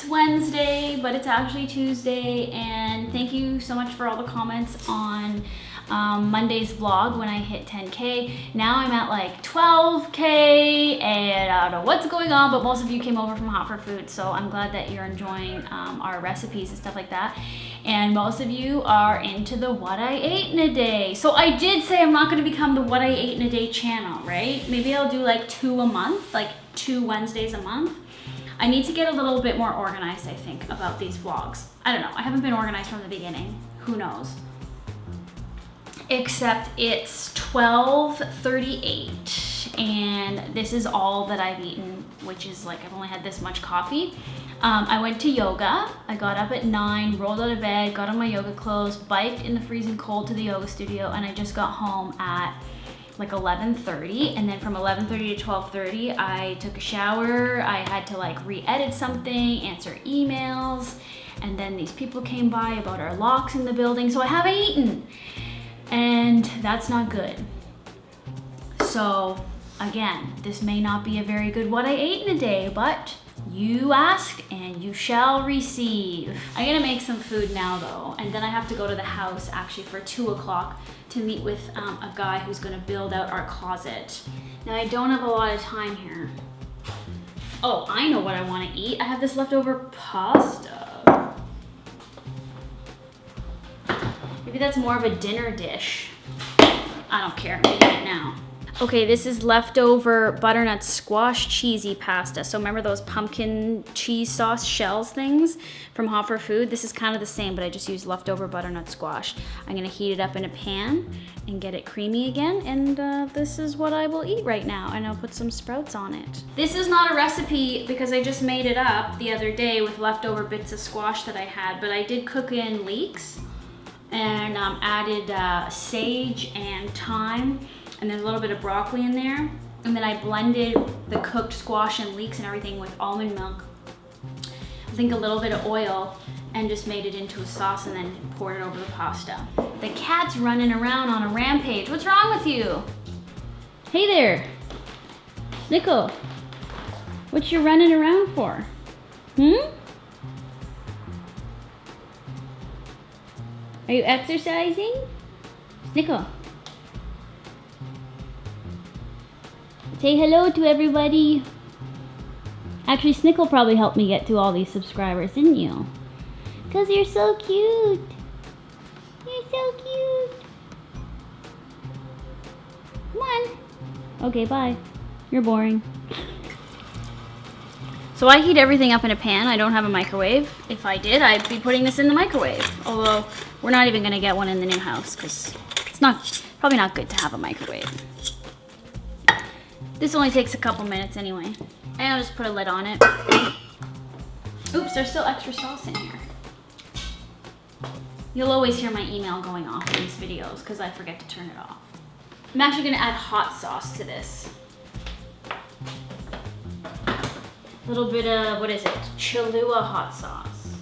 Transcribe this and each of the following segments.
Wednesday, but it's actually Tuesday, and thank you so much for all the comments on Monday's vlog when I hit 10K. Now I'm at like 12K, and I don't know what's going on, but most of you came over from Hot for Food, so I'm glad that you're enjoying our recipes and stuff like that. And most of you are into the what I ate in a day. So I did say I'm not going to become the what I ate in a day channel, right? Maybe I'll do like 2 a month, like 2 Wednesdays a month. I need to get a little bit more organized, I think, about these vlogs. I don't know. I haven't been organized from the beginning. Who knows? Except it's 12:38 and this is all that I've eaten, which is like I've only had this much coffee. I went to yoga. I got up at 9, rolled out of bed, got on my yoga clothes, biked in the freezing cold to the yoga studio, and I just got home at like 11:30, and then from 11:30 to 12:30 I took a shower. I had to like re-edit something, answer emails, and then these people came by about our locks in the building, so I haven't eaten. And that's not good. So again, this may not be a very good what I ate in a day, but you ask and you shall receive. I'm gonna make some food now though, and then I have to go to the house actually for 2 o'clock to meet with a guy who's gonna build out our closet. Now I don't have a lot of time here. Oh, I know what I wanna eat. I have this leftover pasta. Maybe that's more of a dinner dish. I don't care, I'm eating it now. Okay, this is leftover butternut squash cheesy pasta. So remember those pumpkin cheese sauce shells things from Hot for Food? This is kind of the same, but I just used leftover butternut squash. I'm gonna heat it up in a pan and get it creamy again, and this is what I will eat right now, and I'll put some sprouts on it. This is not a recipe because I just made it up the other day with leftover bits of squash that I had, but I did cook in leeks and added sage and thyme, and then a little bit of broccoli in there. And then I blended the cooked squash and leeks and everything with almond milk, I think a little bit of oil, and just made it into a sauce and then poured it over the pasta. The cat's running around on a rampage. What's wrong with you? Hey there, Snickle. What you running around for? Are you exercising? Snickle. Say hello to everybody. Actually, Snickle probably helped me get to all these subscribers, didn't you? Because you're so cute. You're so cute. Come on. Okay, bye. You're boring. So I heat everything up in a pan. I don't have a microwave. If I did, I'd be putting this in the microwave. Although, we're not even gonna get one in the new house because it's probably not good to have a microwave. This only takes a couple minutes anyway. And I'll just put a lid on it. Oops, there's still extra sauce in here. You'll always hear my email going off in these videos because I forget to turn it off. I'm actually gonna add hot sauce to this. A little bit of, what is it? Cholula hot sauce.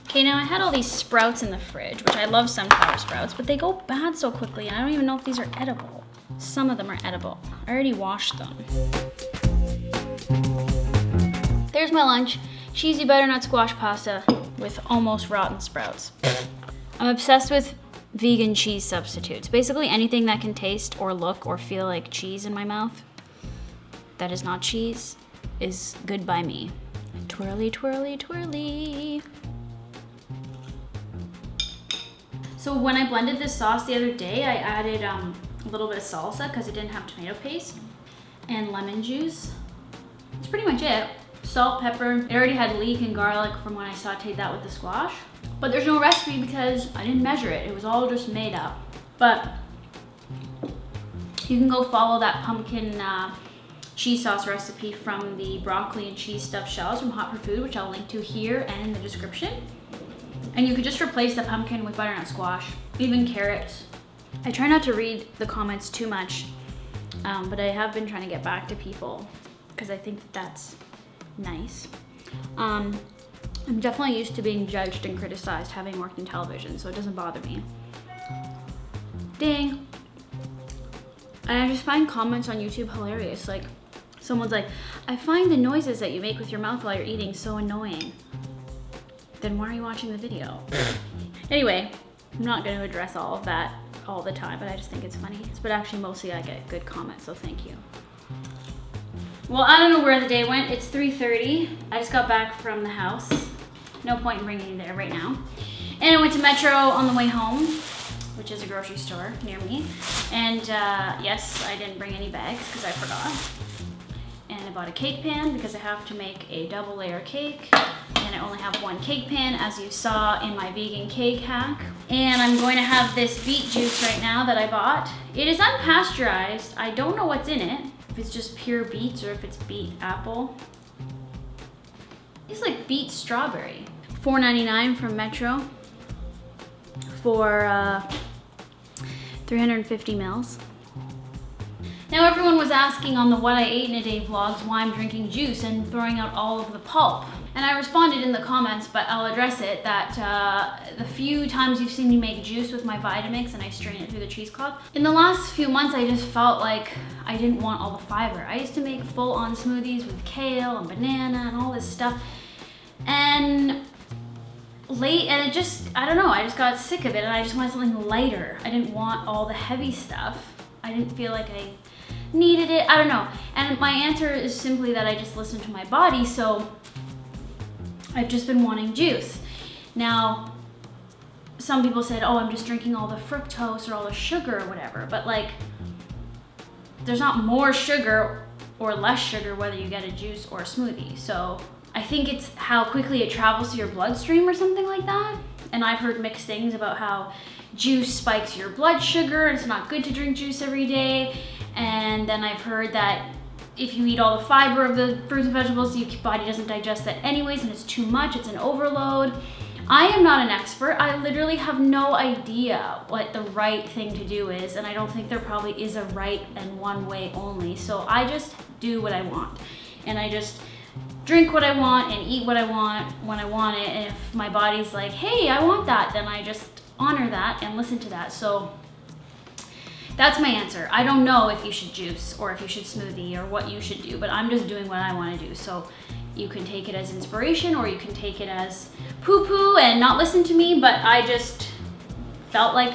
Okay, now I had all these sprouts in the fridge, which I love sunflower sprouts, but they go bad so quickly, and I don't even know if these are edible. Some of them are edible. I already washed them. There's my lunch. Cheesy butternut squash pasta with almost rotten sprouts. I'm obsessed with vegan cheese substitutes. Basically anything that can taste or look or feel like cheese in my mouth that is not cheese is good by me. Twirly, twirly, twirly. So when I blended this sauce the other day, I added a little bit of salsa because it didn't have tomato paste, and lemon juice. That's pretty much it. Salt, pepper. It already had leek and garlic from when I sauteed that with the squash. But there's no recipe because I didn't measure it. It was all just made up. But you can go follow that pumpkin cheese sauce recipe from the broccoli and cheese stuffed shells from Hot for Food, which I'll link to here and in the description. And you could just replace the pumpkin with butternut squash, even carrots. I try not to read the comments too much, but I have been trying to get back to people because I think that's nice. I'm definitely used to being judged and criticized having worked in television, so it doesn't bother me. Ding. And I just find comments on YouTube hilarious. Like, Someone's like, I find the noises that you make with your mouth while you're eating so annoying. Then why are you watching the video? Anyway, I'm not going to address all of that all the time, but I just think it's funny. But actually, mostly I get good comments, so thank you. Well, I don't know where the day went. It's 3:30. I just got back from the house. No point in bringing you there right now. And I went to Metro on the way home, which is a grocery store near me. And yes, I didn't bring any bags because I forgot. And I bought a cake pan because I have to make a double layer cake. And I only have one cake pan, as you saw in my vegan cake hack. And I'm going to have this beet juice right now that I bought. It is unpasteurized. I don't know what's in it, if it's just pure beets or if it's beet apple. It's like beet strawberry. $4.99 from Metro for 350 mils. Now everyone was asking on the What I Ate in a Day vlogs why I'm drinking juice and throwing out all of the pulp. And I responded in the comments, but I'll address it, that the few times you've seen me make juice with my Vitamix and I strain it through the cheesecloth, in the last few months I just felt like I didn't want all the fiber. I used to make full-on smoothies with kale and banana and all this stuff. And it just, I don't know, I just got sick of it and I just wanted something lighter. I didn't want all the heavy stuff. I didn't feel like I needed it, I don't know. And my answer is simply that I just listened to my body, so I've just been wanting juice. Now, some people said, oh, I'm just drinking all the fructose or all the sugar or whatever, but like, there's not more sugar or less sugar whether you get a juice or a smoothie. So I think it's how quickly it travels to your bloodstream or something like that. And I've heard mixed things about how juice spikes your blood sugar and it's not good to drink juice every day. And then I've heard that if you eat all the fiber of the fruits and vegetables, your body doesn't digest that anyways and it's too much, it's an overload. I am not an expert. I literally have no idea what the right thing to do is, and I don't think there probably is a right and one way only. So I just do what I want. And I just drink what I want and eat what I want when I want it. And if my body's like, hey, I want that, then I just honor that and listen to that. So that's my answer. I don't know if you should juice or if you should smoothie or what you should do, but I'm just doing what I want to do. So you can take it as inspiration or you can take it as poo-poo and not listen to me, but I just felt like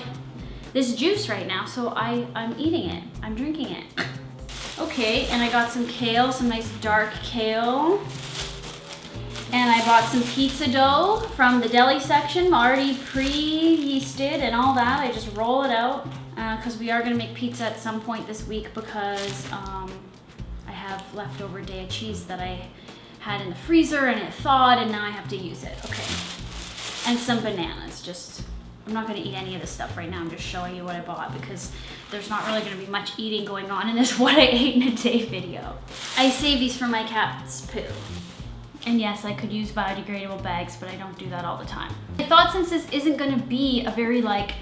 this juice right now, so I'm eating it. I'm drinking it. Okay, and I got some kale, some nice dark kale. And I bought some pizza dough from the deli section, already pre-yeasted and all that. I just roll it out because we are gonna make pizza at some point this week because I have leftover day of cheese that I had in the freezer and it thawed and now I have to use it. Okay, and some bananas. Just, I'm not gonna eat any of this stuff right now. I'm just showing you what I bought because there's not really gonna be much eating going on in this What I Ate in a Day video. I save these for my cat's poo. And yes, I could use biodegradable bags, but I don't do that all the time. I thought since this isn't gonna be a very like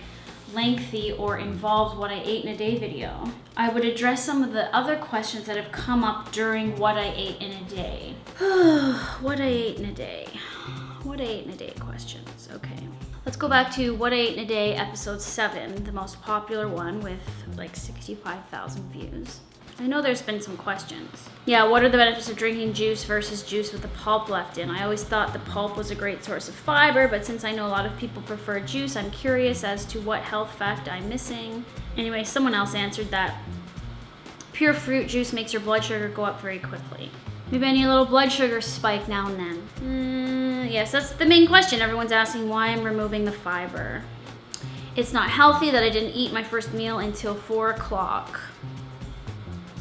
lengthy or involved What I Ate in a Day video, I would address some of the other questions that have come up during What I Ate in a Day. What I ate in a day. What I ate in a day questions, okay. Let's go back to What I Ate in a Day, episode 7, the most popular one with like 65,000 views. I know there's been some questions. Yeah, what are the benefits of drinking juice versus juice with the pulp left in? I always thought the pulp was a great source of fiber, but since I know a lot of people prefer juice, I'm curious as to what health fact I'm missing. Anyway, someone else answered that pure fruit juice makes your blood sugar go up very quickly. Maybe I need a little blood sugar spike now and then. Yes, that's the main question. Everyone's asking why I'm removing the fiber. It's not healthy that I didn't eat my first meal until 4 o'clock.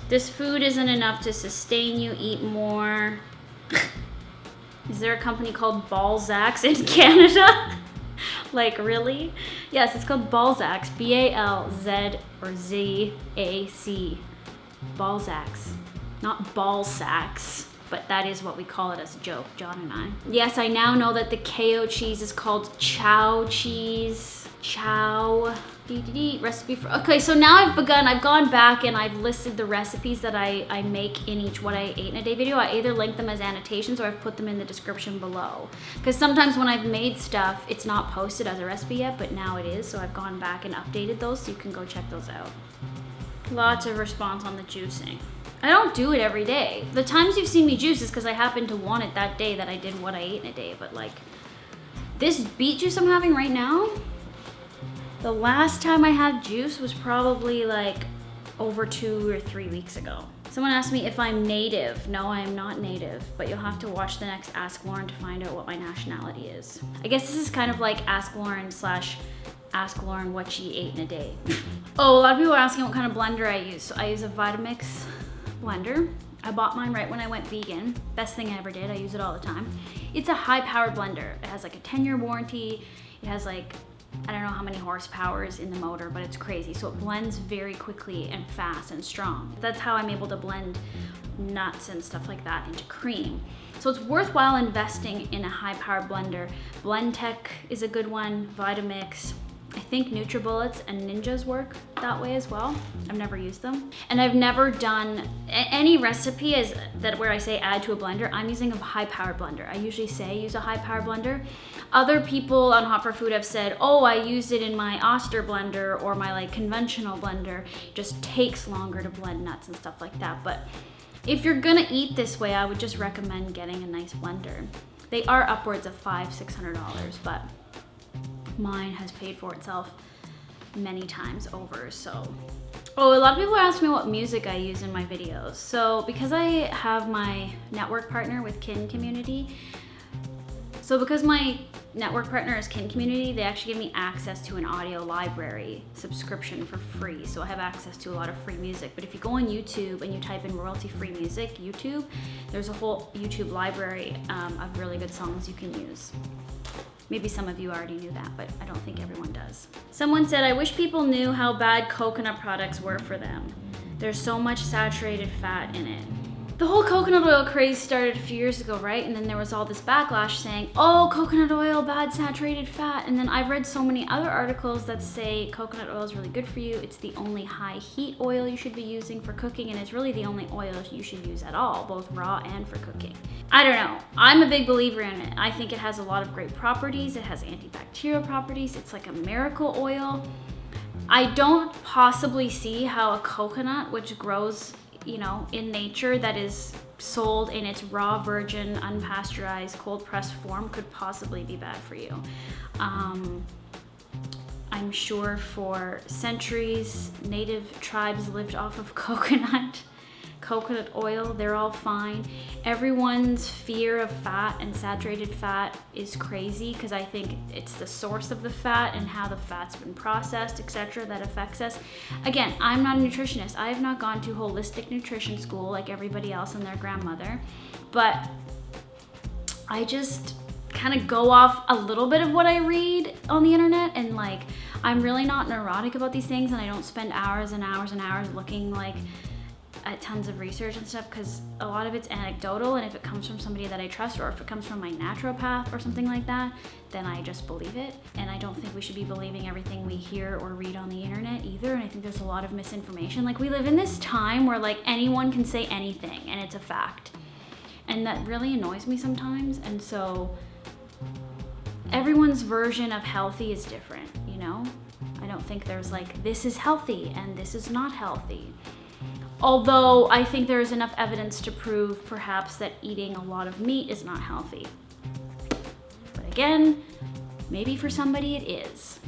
This food isn't enough to sustain you, eat more. Is there a company called Balzacs in Canada? Like, really? Yes, it's called Balzacs, B-A-L-Z or Z-A-C. Balzacs, not ball sacks, but that is what we call it as a joke, John and I. Yes, I now know that the KO cheese is called chow cheese. Chow. Recipe for, okay, so now I've gone back and I've listed the recipes that I make in each What I Ate in a Day video. I either link them as annotations or I've put them in the description below. Because sometimes when I've made stuff, it's not posted as a recipe yet, but now it is. So I've gone back and updated those so you can go check those out. Lots of response on the juicing. I don't do it every day. The times you've seen me juice is because I happen to want it that day that I did what I ate in a day. But like this beet juice I'm having right now, the last time I had juice was probably like over 2 or 3 weeks ago. Someone asked me if I'm native. No, I am not native, but you'll have to watch the next Ask Lauren to find out what my nationality is. I guess this is kind of like Ask Lauren / Ask Lauren what she ate in a day. Oh, a lot of people are asking what kind of blender I use. So I use a Vitamix blender. I bought mine right when I went vegan. Best thing I ever did. I use it all the time. It's a high-powered blender. It has like a 10-year warranty. It has like, I don't know how many horsepower is in the motor, but it's crazy. So it blends very quickly and fast and strong. That's how I'm able to blend nuts and stuff like that into cream. So it's worthwhile investing in a high-powered blender. Blendtec is a good one, Vitamix. I think NutriBullets and Ninjas work that way as well. I've never used them. And I've never done any recipe where I say add to a blender, I'm using a high-powered blender. I usually say use a high-powered blender. Other people on Hot for Food have said, oh, I used it in my Oster blender or my like conventional blender. It just takes longer to blend nuts and stuff like that. But if you're gonna eat this way, I would just recommend getting a nice blender. They are upwards of $500–600, but mine has paid for itself many times over. So, oh, a lot of people ask me what music I use in my videos. So because I have my network partner with Kin Community, because my network partner is Kin Community, they actually give me access to an audio library subscription for free. So I have access to a lot of free music. But if you go on YouTube and you type in royalty-free music, YouTube, there's a whole YouTube library of really good songs you can use. Maybe some of you already knew that, but I don't think everyone does. Someone said, I wish people knew how bad coconut products were for them. There's so much saturated fat in it. The whole coconut oil craze started a few years ago, right? And then there was all this backlash saying, oh, coconut oil, bad saturated fat. And then I've read so many other articles that say coconut oil is really good for you. It's the only high heat oil you should be using for cooking, and it's really the only oil you should use at all, both raw and for cooking. I don't know. I'm a big believer in it. I think it has a lot of great properties. It has antibacterial properties. It's like a miracle oil. I don't possibly see how a coconut, which grows in nature, that is sold in its raw, virgin, unpasteurized, cold pressed form could possibly be bad for you. I'm sure for centuries, native tribes lived off of coconut oil. They're all fine. Everyone's fear of fat and saturated fat is crazy because I think it's the source of the fat and how the fat's been processed, etc., that affects us. Again, I'm not a nutritionist. I have not gone to holistic nutrition school like everybody else and their grandmother, but I just kind of go off a little bit of what I read on the internet, and like I'm really not neurotic about these things, and I don't spend hours and hours and hours looking like at tons of research and stuff, because a lot of it's anecdotal, and if it comes from somebody that I trust, or if it comes from my naturopath or something like that, then I just believe it. And I don't think we should be believing everything we hear or read on the internet either. And I think there's a lot of misinformation. Like, we live in this time where like anyone can say anything and it's a fact, and that really annoys me sometimes. And so everyone's version of healthy is different, I don't think there's like this is healthy and this is not healthy. Although I think there is enough evidence to prove perhaps that eating a lot of meat is not healthy. But again, maybe for somebody it is.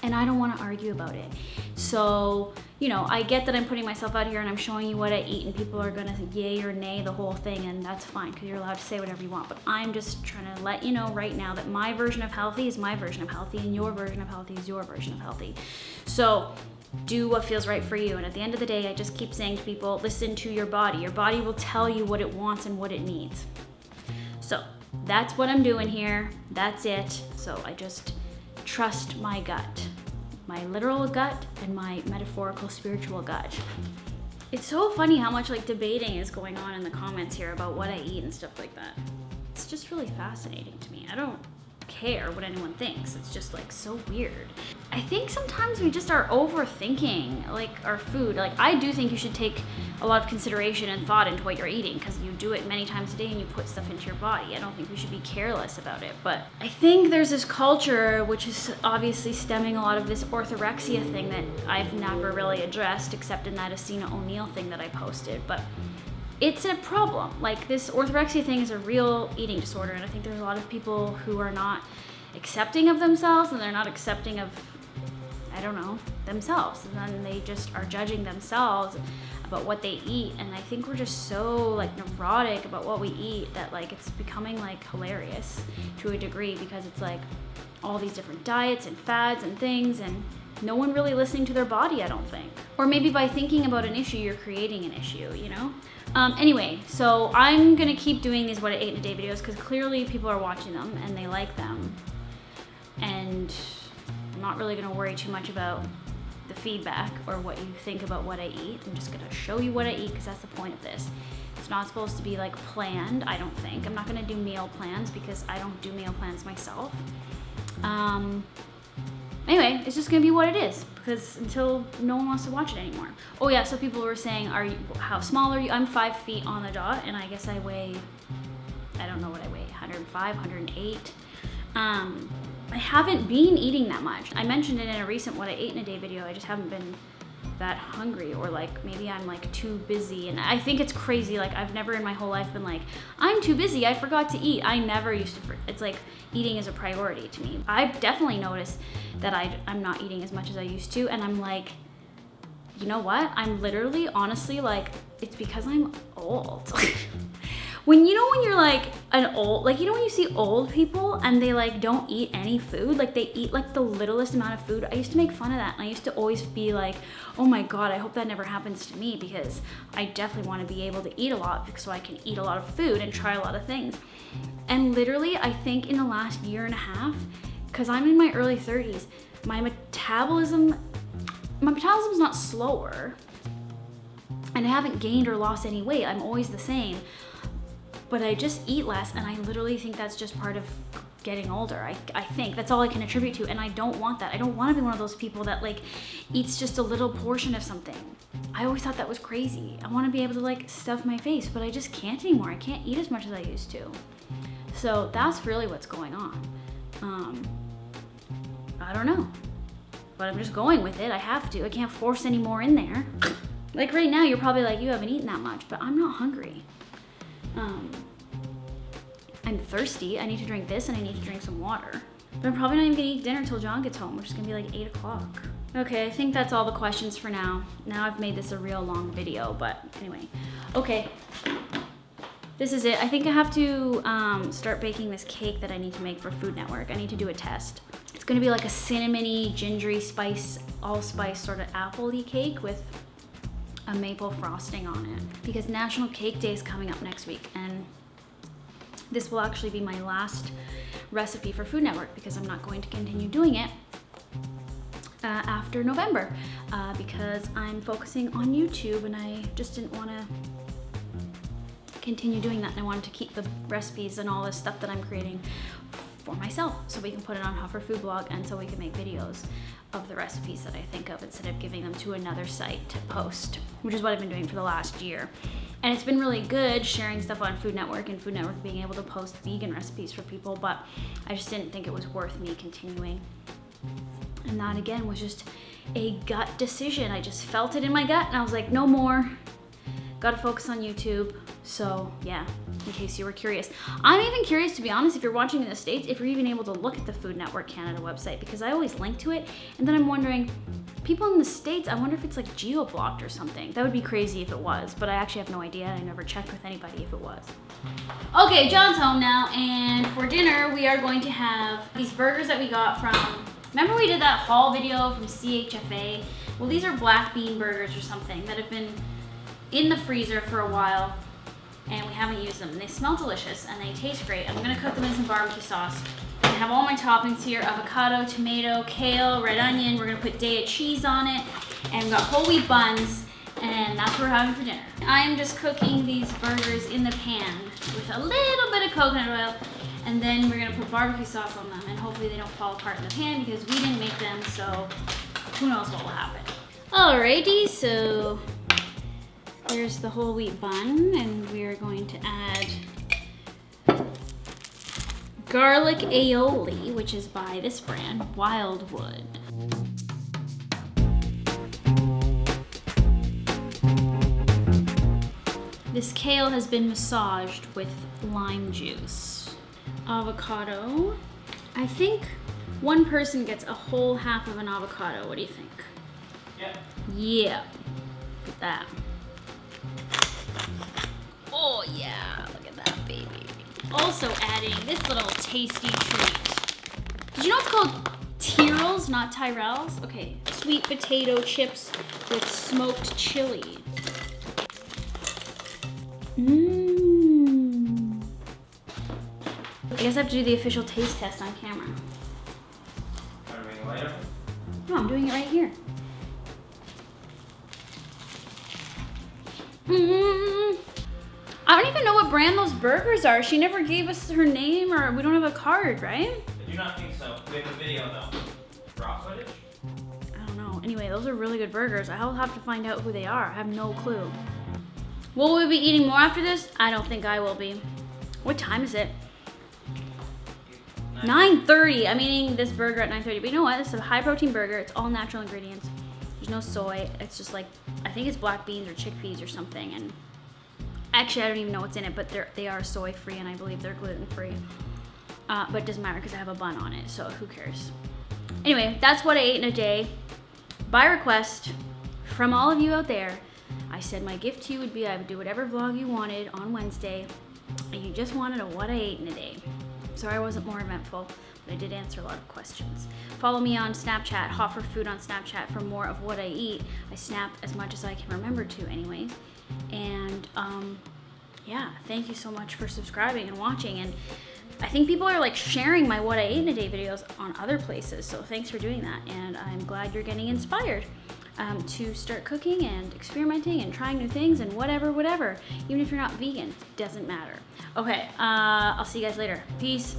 And I don't want to argue about it. So, I get that I'm putting myself out here and I'm showing you what I eat, and people are gonna yay or nay the whole thing, and that's fine because you're allowed to say whatever you want. But I'm just trying to let you know right now that my version of healthy is my version of healthy, and your version of healthy is your version of healthy. So do what feels right for you. And at the end of the day, I just keep saying to people, listen to your body. Your body will tell you what it wants and what it needs. So that's what I'm doing here. That's it. So I just trust my gut, my literal gut and my metaphorical spiritual gut. It's so funny how much like debating is going on in the comments here about what I eat and stuff like that. It's just really fascinating to me. I don't care what anyone thinks. It's just like so weird. I think sometimes we just are overthinking like our food. Like I do think you should take a lot of consideration and thought into what you're eating because you do it many times a day and you put stuff into your body. I don't think we should be careless about it. But I think there's this culture which is obviously stemming a lot of this orthorexia thing that I've never really addressed except in that Asina O'Neill thing that I posted. But it's a problem. Like this orthorexia thing is a real eating disorder, and I think there's a lot of people who are not accepting of themselves and they're not accepting of, I don't know, themselves, and then they just are judging themselves about what they eat. And I think we're just so like neurotic about what we eat that like it's becoming like hilarious to a degree because it's like all these different diets and fads and things and no one really listening to their body, I don't think. Or maybe by thinking about an issue, you're creating an issue, you know? Anyway, so I'm gonna keep doing these what I ate in a day videos because clearly people are watching them and they like them. And I'm not really gonna worry too much about the feedback or what you think about what I eat. I'm just gonna show you what I eat because that's the point of this. It's not supposed to be like planned, I don't think. I'm not gonna do meal plans because I don't do meal plans myself. Anyway, it's just gonna be what it is because until no one wants to watch it anymore. Oh yeah, so people were saying, how small are you? I'm 5 feet on the dot and I guess I weigh, I don't know what I weigh, 105, 108. I haven't been eating that much. I mentioned it in a recent what I ate in a day video. I just haven't been that hungry, or like maybe I'm like too busy. And I think it's crazy. Like I've never in my whole life been like, I'm too busy, I forgot to eat. I never used to, it's like eating is a priority to me. I've definitely noticed that I'm not eating as much as I used to. And I'm like, you know what? I'm literally, honestly, like, it's because I'm old. When you're like an old, like, you know when you see old people and they like don't eat any food, like they eat like the littlest amount of food. I used to make fun of that and I used to always be like, oh my God, I hope that never happens to me because I definitely want to be able to eat a lot so I can eat a lot of food and try a lot of things. And literally, I think in the last year and a half, because I'm in my early 30s, my metabolism's not slower and I haven't gained or lost any weight. I'm always the same. But I just eat less, and I literally think that's just part of getting older. I think that's all I can attribute to, and I don't want that. I don't want to be one of those people that like eats just a little portion of something. I always thought that was crazy. I want to be able to like stuff my face, but I just can't anymore. I can't eat as much as I used to. So that's really what's going on. I don't know, but I'm just going with it. I have to. I can't force any more in there. Like right now, you're probably like, you haven't eaten that much, but I'm not hungry. I'm thirsty. I need to drink this and I need to drink some water. But I'm probably not even gonna eat dinner until John gets home, which is gonna be like 8 o'clock. Okay, I think that's all the questions for now. Now I've made this a real long video, but anyway. Okay, this is it. I think I have to start baking this cake that I need to make for Food Network. I need to do a test. It's gonna be like a cinnamony, gingery spice, allspice sort of apple-y cake with a maple frosting on it because National Cake Day is coming up next week, and this will actually be my last recipe for Food Network because I'm not going to continue doing it after November because I'm focusing on YouTube and I just didn't want to continue doing that, and I wanted to keep the recipes and all this stuff that I'm creating for myself so we can put it on Huffer Food Blog and so we can make videos of the recipes that I think of instead of giving them to another site to post, which is what I've been doing for the last year. And it's been really good sharing stuff on Food Network and Food Network being able to post vegan recipes for people, but I just didn't think it was worth me continuing. And that again was just a gut decision. I just felt it in my gut and I was like, no more. Gotta focus on YouTube. So yeah, in case you were curious. I'm even curious, to be honest, if you're watching in the States, if you're even able to look at the Food Network Canada website, because I always link to it. And then I'm wondering, people in the States, I wonder if it's like geo-blocked or something. That would be crazy if it was, but I actually have no idea. I never checked with anybody if it was. Okay, John's home now, and for dinner, we are going to have these burgers that we got from, remember we did that haul video from CHFA? Well, these are black bean burgers or something that have been in the freezer for a while and we haven't used them. They smell delicious and they taste great. I'm gonna cook them in some barbecue sauce. I have all my toppings here: avocado, tomato, kale, red onion. We're gonna put Daiya cheese on it, and we've got whole wheat buns, and that's what we're having for dinner. I am just cooking these burgers in the pan with a little bit of coconut oil And then we're gonna put barbecue sauce on them, and hopefully they don't fall apart in the pan because we didn't make them, so who knows what will happen. Alrighty, so there's the whole wheat bun, and we are going to add garlic aioli, which is by this brand, Wildwood. This kale has been massaged with lime juice. Avocado. I think one person gets a whole half of an avocado. What do you think? Yeah. Yeah. Look at that. Oh yeah, look at that baby. Also adding this little tasty treat. Did you know it's called Tyrrell's, not Tyrell's? Okay, sweet potato chips with smoked chili. Mmm. I guess I have to do the official taste test on camera. Want to bring a lighter? No, I'm doing it right here. I don't even know what brand those burgers are. She never gave us her name, or we don't have a card, right? I do not think so. We have a video though. Raw footage? I don't know. Anyway, those are really good burgers. I'll have to find out who they are. I have no clue. Will we be eating more after this? I don't think I will be. What time is it? 9:30. I'm eating this burger at 9:30. But you know what? It's a high protein burger. It's all natural ingredients. There's no soy. It's just like, I think it's black beans or chickpeas or something. And actually, I don't even know what's in it, but they are soy free, and I believe they're gluten free. But it doesn't matter because I have a bun on it, so who cares? Anyway, that's what I ate in a day. By request from all of you out there, I said my gift to you would be I would do whatever vlog you wanted on Wednesday, and you just wanted a what I ate in a day. Sorry I wasn't more eventful, but I did answer a lot of questions. Follow me on Snapchat, Hot for Food on Snapchat, for more of what I eat. I snap as much as I can remember to anyway. And yeah, thank you so much for subscribing and watching. And I think people are like sharing my what I ate in a day videos on other places, so thanks for doing that. And I'm glad you're getting inspired to start cooking and experimenting and trying new things and whatever. Even if you're not vegan, doesn't matter. Okay, I'll see you guys later. Peace.